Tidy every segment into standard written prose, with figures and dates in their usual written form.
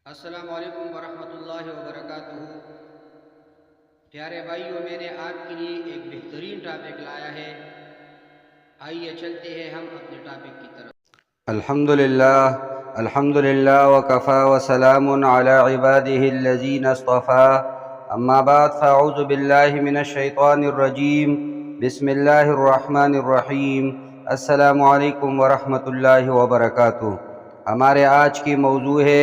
السلام علیکم ورحمۃ اللہ وبرکاتہ۔ پیارے بھائیوں، میں نے آپ کے لیے ایک بہترین ٹاپک لایا ہے۔ آئیے چلتے ہیں ہم اپنے ٹاپک کی طرف۔ الحمدللہ وکفا وسلام علی عباده الذین اصطفا، اما بعد فاعوذ باللہ من الشیطان الرجیم، بسم اللہ الرحمن الرحیم۔ السلام علیکم ورحمۃ اللہ وبرکاتہ۔ ہمارے آج کی موضوع ہے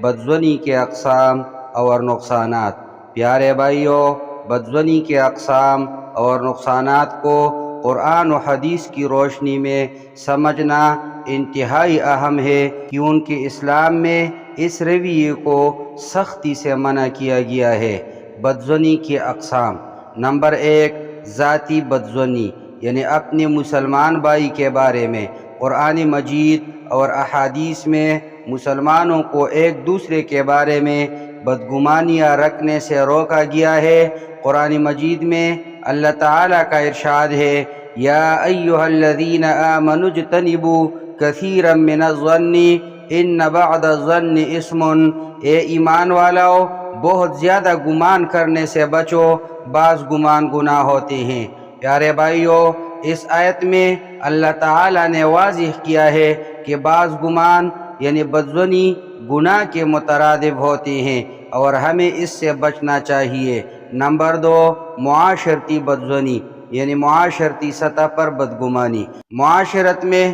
بدظنی کے اقسام اور نقصانات۔ پیارے بھائیوں، بدظنی کے اقسام اور نقصانات کو قرآن و حدیث کی روشنی میں سمجھنا انتہائی اہم ہے، کیونکہ اسلام میں اس رویے کو سختی سے منع کیا گیا ہے۔ بدظنی کے اقسام: نمبر 1، ذاتی بدظنی، یعنی اپنے مسلمان بھائی کے بارے میں۔ قرآن مجید اور احادیث میں مسلمانوں کو ایک دوسرے کے بارے میں بدگمانیاں رکھنے سے روکا گیا ہے۔ قرآن مجید میں اللہ تعالیٰ کا ارشاد ہے، یا ایہا الذین آمنوا اجتنبوا کثیرا من الظن ان بعض الظن اسم۔ اے ایمان والو، بہت زیادہ گمان کرنے سے بچو، بعض گمان گناہ ہوتے ہیں۔ پیارے بھائیوں، اس آیت میں اللہ تعالیٰ نے واضح کیا ہے کہ بعض گمان یعنی بدظنی گناہ کے مترادف ہوتے ہیں اور ہمیں اس سے بچنا چاہیے۔ نمبر 2، معاشرتی بدظنی، یعنی معاشرتی سطح پر بدگمانی۔ معاشرت میں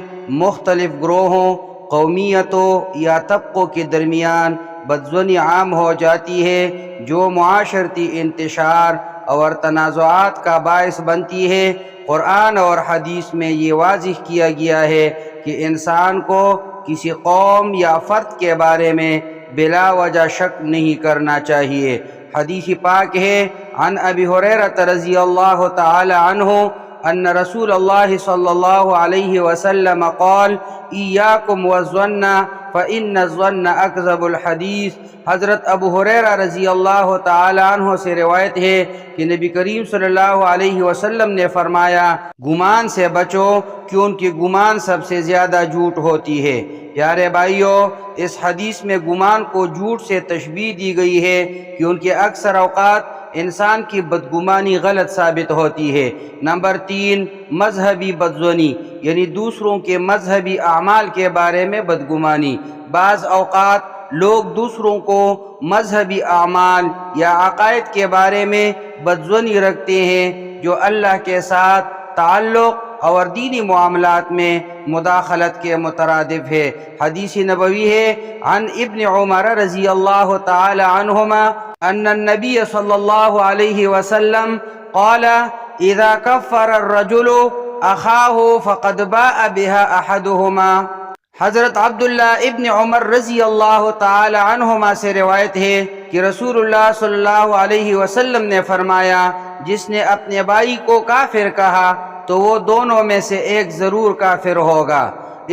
مختلف گروہوں، قومیتوں یا طبقوں کے درمیان بدظنی عام ہو جاتی ہے، جو معاشرتی انتشار اور تنازعات کا باعث بنتی ہے۔ قرآن اور حدیث میں یہ واضح کیا گیا ہے کہ انسان کو کسی قوم یا فرد کے بارے میں بلا وجہ شک نہیں کرنا چاہیے۔ حدیث پاک ہے، عن ابی ہریرہ رضی اللہ تعالی عنہ ان رسول اللہ صلی اللہ علیہ وسلم قال، ایاکم والظن فإن الظن اکذب الحدیث۔ حضرت ابو ہریرہ رضی اللہ تعالی عنہ سے روایت ہے کہ نبی کریم صلی اللہ علیہ وسلم نے فرمایا، گمان سے بچو کیونکہ گمان سب سے زیادہ جھوٹ ہوتی ہے۔ پیارے بھائیوں، اس حدیث میں گمان کو جھوٹ سے تشبیہ دی گئی ہے، کیونکہ اکثر اوقات انسان کی بدگمانی غلط ثابت ہوتی ہے۔ نمبر 3، مذہبی بدظنی، یعنی دوسروں کے مذہبی اعمال کے بارے میں بدگمانی۔ بعض اوقات لوگ دوسروں کو مذہبی اعمال یا عقائد کے بارے میں بدظنی رکھتے ہیں جو اللہ کے ساتھ تعلق اور دینی معاملات میں مداخلت کے مترادف ہے۔ حدیث نبوی ہے، عن ابن عمر رضی اللہ تعالی عنہما ان النبی صلی اللہ علیہ وسلم قال، اذا کفر الرجل اخاہ فقد باء بها احدہما۔ حضرت عبداللہ ابن عمر رضی اللہ تعالی عنہما سے روایت ہے کہ رسول اللہ صلی اللہ علیہ وسلم نے فرمایا، جس نے اپنے بھائی کو کافر کہا تو وہ دونوں میں سے ایک ضرور کافر ہوگا۔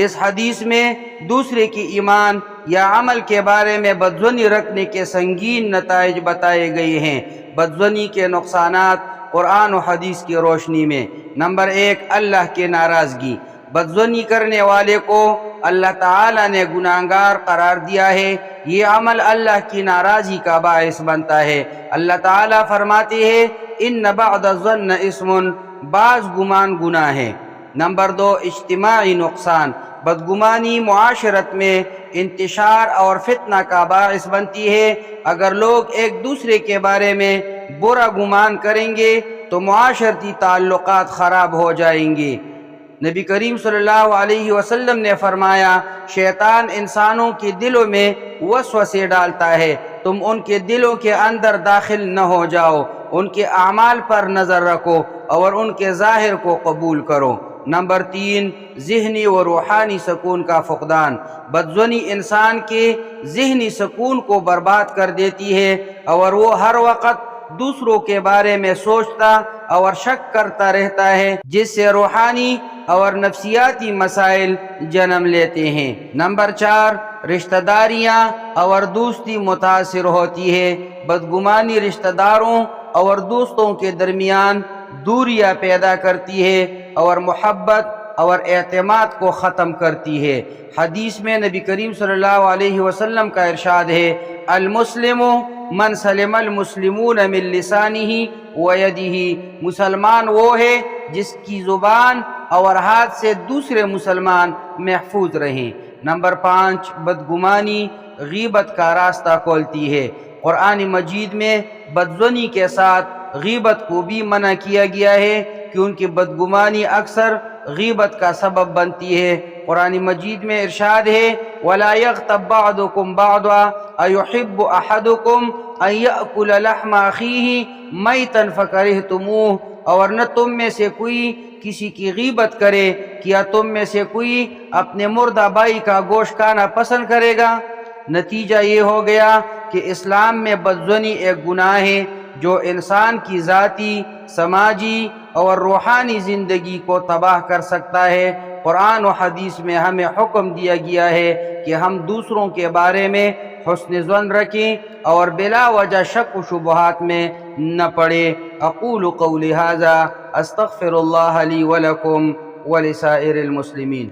اس حدیث میں دوسرے کی ایمان یا عمل کے بارے میں بدظنی رکھنے کے سنگین نتائج بتائے گئے ہیں۔ بدظنی کے نقصانات قرآن و حدیث کی روشنی میں: نمبر 1، اللہ کی ناراضگی۔ بدظنی کرنے والے کو اللہ تعالیٰ نے گناہگار قرار دیا ہے، یہ عمل اللہ کی ناراضی کا باعث بنتا ہے۔ اللہ تعالیٰ فرماتے ہیں، ان بعض الظن اسم، بعض گمان گناہ ہے۔ نمبر 2، اجتماعی نقصان۔ بدگمانی معاشرت میں انتشار اور فتنہ کا باعث بنتی ہے۔ اگر لوگ ایک دوسرے کے بارے میں برا گمان کریں گے تو معاشرتی تعلقات خراب ہو جائیں گے۔ نبی کریم صلی اللہ علیہ وسلم نے فرمایا، شیطان انسانوں کے دلوں میں وسوسے ڈالتا ہے، تم ان کے دلوں کے اندر داخل نہ ہو جاؤ، ان کے اعمال پر نظر رکھو اور ان کے ظاہر کو قبول کرو۔ نمبر 3، ذہنی و روحانی سکون کا فقدان۔ بدظنی انسان کے ذہنی سکون کو برباد کر دیتی ہے اور وہ ہر وقت دوسروں کے بارے میں سوچتا اور شک کرتا رہتا ہے، جس سے روحانی اور نفسیاتی مسائل جنم لیتے ہیں۔ نمبر 4، رشتہ داریاں اور دوستی متاثر ہوتی ہے۔ بدگمانی رشتہ داروں اور دوستوں کے درمیان دوریاں پیدا کرتی ہے اور محبت اور اعتماد کو ختم کرتی ہے۔ حدیث میں نبی کریم صلی اللہ علیہ وسلم کا ارشاد ہے، المسلم من سلم المسلمون من لسانہ ویدہ، مسلمان وہ ہے جس کی زبان اور ہاتھ سے دوسرے مسلمان محفوظ رہیں۔ نمبر 5، بدگمانی غیبت کا راستہ کھولتی ہے۔ قرآن مجید میں بدظنی کے ساتھ غیبت کو بھی منع کیا گیا ہے، کیونکہ بدگمانی اکثر غیبت کا سبب بنتی ہے۔ قرآن مجید میں ارشاد ہے، وَلَا يَغْتَبْ بَعْضُكُمْ بَعْضًا أَيُحِبُّ أَحَدُكُمْ أَن يَأْكُلَ لَحْمَ أَخِيهِ مَيْتًا فَكَرِهْتُمُوهُ، اور نہ تم میں سے کوئی کسی کی غیبت کرے، کیا تم میں سے کوئی اپنے مردہ بھائی کا گوشت کھانا پسند کرے گا؟ نتیجہ یہ ہو گیا کہ اسلام میں بدظنی ایک گناہ ہے جو انسان کی ذاتی، سماجی اور روحانی زندگی کو تباہ کر سکتا ہے۔ قرآن و حدیث میں ہمیں حکم دیا گیا ہے کہ ہم دوسروں کے بارے میں حسن ظن رکھیں اور بلا وجہ شک و شبہات میں نہ پڑیں۔ اقول قولی ھذا استغفر اللہ لی ولکم ولسائر المسلمین۔